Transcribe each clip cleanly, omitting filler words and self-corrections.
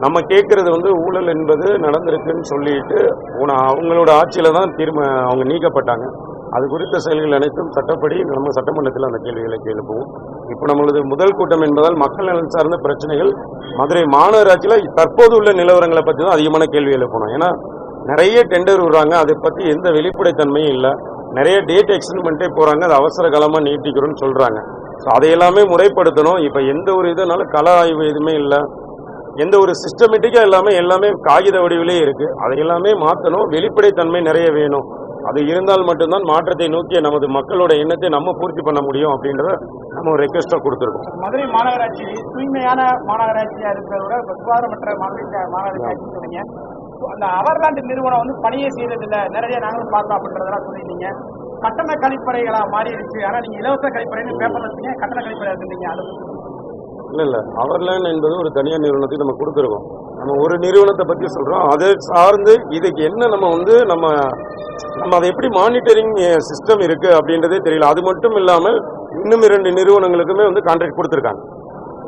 நம்ம கேட்கறது ஊழல் என்பது நடந்திருக்குன்னு சொல்லிட்டு அவங்களோட ஆட்சியில தான் அவங்க நீக்கப்பட்டாங்க. அது குறித்த செயல்கள் அனைத்தும் சட்டப்படி நம்ம சட்டமன்றத்தில் அந்த கேள்விகளை எழுப்புவோம். இப்போ நம்மளது முதல் கூட்டம் என்பதால் மக்கள் நலன் சார்ந்த பிரச்சனைகள் மதுரை மாநகராட்சியில் தற்போது உள்ள நிலவரங்களை பற்றி தான் அதிகமான கேள்வி எழுப்பணும். ஏன்னா நிறைய டெண்டர் விடுறாங்க, அதை பற்றி எந்த வெளிப்படைத்தன்மையும் இல்லை. நிறைய டேட் எக்ஸ்டென்மெண்ட்டே போகிறாங்க, அது அவசர காலமாக நீட்டிக்கிறோன்னு சொல்கிறாங்க. ஸோ அதையெல்லாமே முறைப்படுத்தணும். இப்போ எந்த ஒரு இதனால கள ஆய்வு எதுவுமே இல்லை, எந்த ஒரு சிஸ்டமேட்டிக்காக எல்லாமே காகித வடிவிலே இருக்குது. அதையெல்லாமே மாற்றணும். வெளிப்படைத்தன்மை நிறைய வேணும். அது இருந்தால் மட்டும்தான் மாற்றத்தை நோக்கிய நமது மக்களோட எண்ணத்தை நம்ம பூர்த்தி பண்ண முடியும் அப்படின்றத நம்ம ஒரு ரெக்வெஸ்டாக கொடுத்துருக்கோம். மதுரை மாநகராட்சி தூய்மையான மாநகராட்சியாக இருக்கிறத விட சுகாதாரமற்ற மாநகராட்சி சொன்னீங்க. அந்த அவர்லாண்டு நிறுவனம் பணியே செய்யறதில்லை, நிறைய நாங்களும் பார்த்தோம் அப்படின்றதெல்லாம் சொல்லியிருந்தீங்க. கட்டண கழிப்பறைகளா மாறிடுச்சு. ஆனால் நீங்கள் இலவச கழிப்பறைன்னு பேப்பர்ல வச்சுங்க, கட்டண கழிப்பறை இருந்தீங்க. அதை இல்லை அவர்லேண்ட் என்பது ஒரு தனியார் நிறுவனத்துக்கு நம்ம கொடுத்துருக்கோம். நம்ம ஒரு நிறுவனத்தை பற்றி சொல்கிறோம். அதை சார்ந்து இதுக்கு என்ன நம்ம அதை எப்படி மானிட்டரிங் சிஸ்டம் இருக்குது அப்படின்றதே தெரியல. அது மட்டும் இல்லாமல் இன்னும் 2 நிறுவனங்களுக்குமே கான்ட்ராக்ட் கொடுத்துருக்காங்க.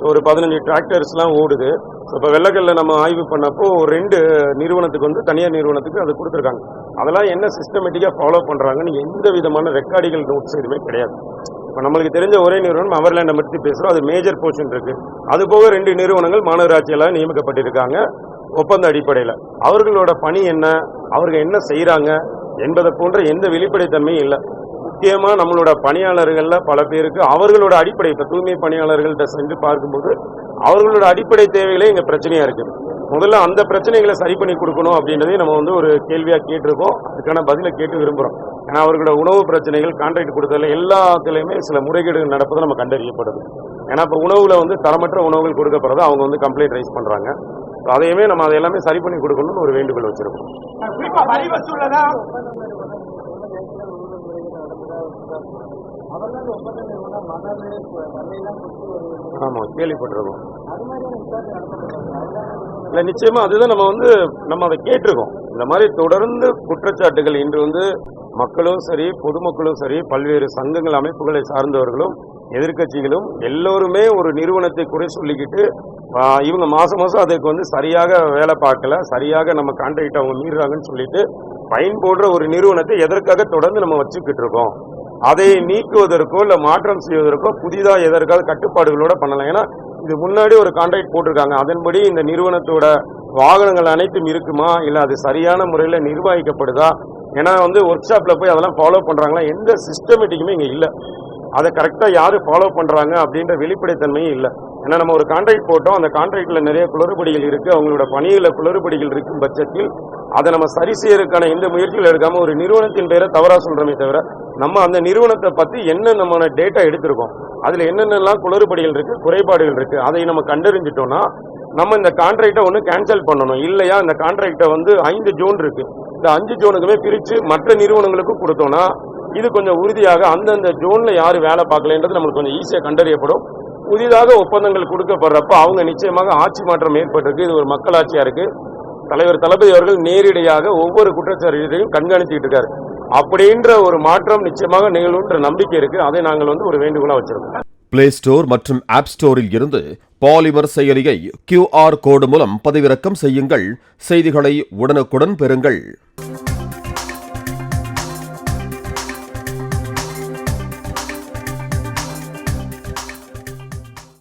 ஒரு 15 டிராக்டர்ஸ்லாம் ஓடுது. இப்போ வெள்ளக்கல்ல நம்ம ஆய்வு பண்ணப்போ 2 நிறுவனத்துக்கு தனியார் நிறுவனத்துக்கு அது கொடுத்துருக்காங்க. அதெல்லாம் என்ன சிஸ்டமேட்டிக்காக ஃபாலோ பண்ணுறாங்கன்னு எந்த விதமான ரெக்கார்டிகள் நோட்ஸ் எதுவுமே கிடையாது. இப்போ நம்மளுக்கு தெரிஞ்ச ஒரே நிறுவனம் அவர்லேண்டை பற்றி பேசுகிறோம். அது மேஜர் போர்ஷன் இருக்குது. அது போக 2 நிறுவனங்கள் மாநகராட்சியெல்லாம் நியமிக்கப்பட்டிருக்காங்க ஒப்பந்த அடிப்படையில். அவர்களோட பணி என்ன, அவர்கள் என்ன செய்கிறாங்க என்பதை போன்ற எந்த வெளிப்படைத்தன்மையும் இல்லை. முக்கியமாக நம்மளோட பணியாளர்களில் பல பேருக்கு அவர்களோட அடிப்படை, இப்போ தூய்மை பணியாளர்கள்ட்ட சென்று பார்க்கும்போது அவர்களோட அடிப்படை தேவைகளே இங்கே பிரச்சனையாக இருக்குது. முதல்ல அந்த பிரச்சனைகளை சரி பண்ணி கொடுக்கணும் அப்படின்றதே நம்ம ஒரு கேள்வியாக கேட்டிருக்கோம். அதுக்கான பதிலை கேட்டு விரும்புகிறோம். ஏன்னா அவர்களோட உணவு பிரச்சனைகள் கான்ட்ராக்ட் கொடுத்ததில் எல்லாத்துலேயுமே சில முறைகேடுகள் நடப்பது நம்ம கண்டறியப்படுது. ஏன்னா இப்போ உணவில் தரமற்ற உணவுகள் கொடுக்கப்படுறத அவங்க கம்ப்ளைண்ட் ரைஸ் பண்ணுறாங்க. அதையுமே நம்ம அதை எல்லாமே சரி பண்ணி கொடுக்கணும்னு ஒரு வேண்டுகோள் வச்சிருக்கோம். ஆமாம், கேள்விப்பட்டிருக்கோம். இல்லை, நிச்சயமா அதுதான் நம்ம அதை கேட்டிருக்கோம். இந்த மாதிரி தொடர்ந்து குற்றச்சாட்டுகள் இன்று மக்களும் சரி, பொதுமக்களும் சரி, பல்வேறு சங்கங்கள் அமைப்புகளை சார்ந்தவர்களும் எதிர்கட்சிகளும் எல்லோருமே ஒரு நிறுவனத்தை குறை சொல்லிக்கிட்டு இவங்க மாசம் அதுக்கு சரியாக வேலை பார்க்கல, சரியாக நம்ம கான்ட்ராக்ட் அவங்க மீறுறாங்கன்னு சொல்லிட்டு ஃபைன் போடுற ஒரு நிறுவனத்தை எதற்காக தொடர்ந்து நம்ம வச்சுக்கிட்டு இருக்கோம்? அதை நீக்குவதற்கோ இல்லை மாற்றம் செய்வதற்கோ புதிதாக எதற்காவது கட்டுப்பாடுகளோட பண்ணலாம். ஏன்னா இது முன்னாடி ஒரு கான்ட்ராக்ட் போட்டிருக்காங்க. அதன்படி இந்த நிறுவனத்தோட வாகனங்கள் அனைத்தும் இருக்குமா, இல்லை அது சரியான முறையில் நிர்வகிக்கப்படுதா? ஏன்னா ஒர்க் ஷாப்பில் போய் அதெல்லாம் ஃபாலோ பண்ணுறாங்களா? எந்த சிஸ்டமேட்டிக்குமே இங்கே இல்லை. அதை கரெக்டாக யார் ஃபாலோ பண்ணுறாங்க அப்படின்ற வெளிப்படைத்தன்மையும் இல்லை. ஏன்னா நம்ம ஒரு கான்ட்ராக்ட் போட்டோம், அந்த கான்ட்ராக்டில் நிறைய குளறுபடிகள் இருக்குது, அவங்களோட பணியில் குளறுபடிகள் இருக்கும் பட்சத்தில் அதை நம்ம சரி செய்யறதுக்கான எந்த முயற்சிகள் எடுக்காமல் ஒரு நிறுவனத்தின் பேரை தவறாக சொல்கிறோமே தவிர நம்ம அந்த நிறுவனத்தை பற்றி என்ன நம்ம டேட்டா எடுத்திருக்கோம், அதில் என்னென்னலாம் குளறுபடிகள் இருக்குது, குறைபாடுகள் இருக்குது, அதை நம்ம கண்டறிஞ்சிட்டோம்னா நம்ம இந்த கான்ட்ராக்டை கேன்சல் பண்ணணும். இல்லையா இந்த கான்ட்ராக்டை 5 ஜோன் இருக்குது, இந்த 5 ஜோனுக்குமே பிரித்து மற்ற நிறுவனங்களுக்கும் கொடுத்தோம்னா இது கொஞ்சம் உறுதியாக அந்தந்த ஜோனில் யார் வேலை பார்க்கலன்றது நம்மளுக்கு கொஞ்சம் ஈஸியாக கண்டறியப்படும். புதிதாக ஒப்பந்தங்கள் கொடுக்கப்படுறப்ப அவங்க நிச்சயமாக ஆட்சி மாற்றம் ஏற்பட்டிருக்கு. இது ஒரு மக்களாட்சியாக இருக்குது. தலைவர் தளபதி அவர்கள் நேரடியாக ஒவ்வொரு குற்றச்சாட்டையும் கண்காணிச்சுக்கிட்டு இருக்காரு. அப்படின்ற ஒரு மாற்றம் நிச்சயமாக நிகழுன்ற நம்பிக்கை இருக்கு. அதை நாங்கள் ஒரு வேண்டுகோளா வச்சிருக்கோம். பிளே ஸ்டோர் மற்றும் ஆப் ஸ்டோரில் இருந்து பாலிமர் செயலியை QR கோடு மூலம் பதிவிறக்கம் செய்யுங்கள். செய்திகளை உடனுக்குடன் பெறுங்கள்.